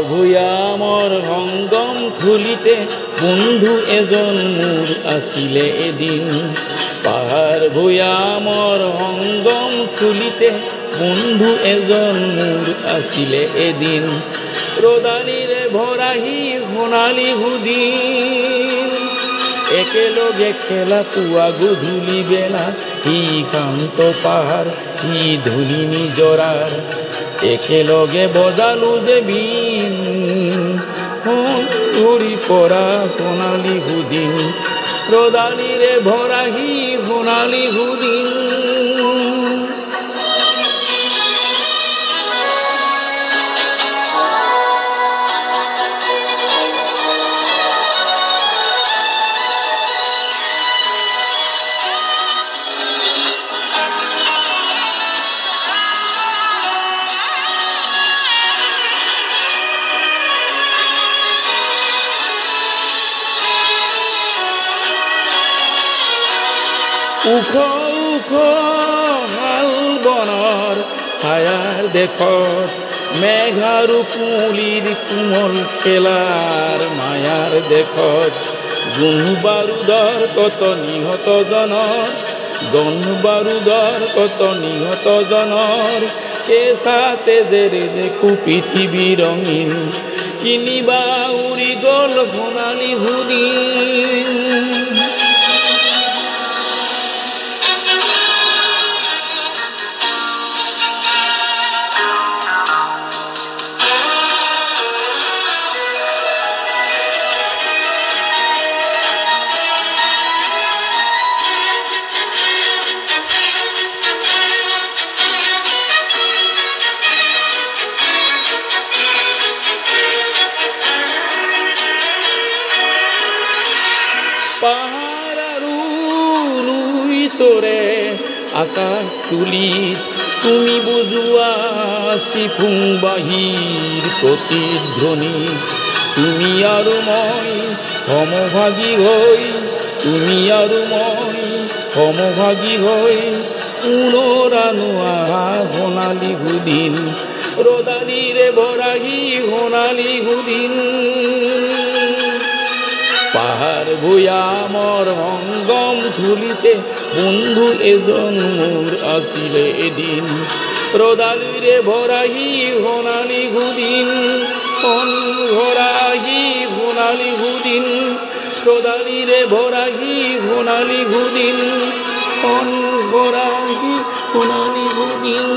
ভৈয়ামৰ সংগম থলীতে বন্ধু এজন মোৰ আছিলে এদিন। পাহাৰ ভৈয়ামৰ সংগম থলীতে বন্ধু এজন মোৰ আছিলে এদিন। ৰদালিৰে ভৰাহি সোণালী সুদিন, একেলগে খেলা পুৱা গধূলি বেলা। সি শান্ত পাহাৰ সি ধূলি নিজৰাৰ, একেলগে বজালো যে বিন। ঘূৰি পৰা সোণালী সুদিন, ৰদালিৰে ভৰাহি সোণালী সুদিন। ওখ ওখ হাল বনৰ ছায়াৰ দেশত, মেঘাৰু কুঁৱলীৰ কোমল খেলাৰ মায়াৰ দেশত। গুণ বাৰুদৰ কত নিহত জনৰ, গণ বাৰুদৰ কত নিহত জনৰ। কেঁচা তেজেৰে দেখো পৃথিৱী ৰঙীন, কিনিবা উৰি গ'ল সোণালী সুদিন। পাহাৰ আৰু লুই তৰে আকাশ তুলি, তুমি বুজোৱা চিফুং বাহিৰ প্ৰতিধ্বনি। তুমি আৰু মই সমভাগী হৈ, তুমি আৰু মই সমভাগী হৈ, পুনৰানো আহা সোণালী সুদিন। ৰদালিৰে ভৰাহি সোণালী সুদিন। পাহাৰ ভৈয়ামৰ সংগম থলীতে বন্ধু এজন মোৰ আছিলে এদিন। ৰদালিৰে ভৰাহি সোণালী সুদিন, ভৰাহি সোণালী সুদিন। ৰদালিৰে ভৰাহি সোণালী সুদিন, ভৰাহি সোণালী সুদিন।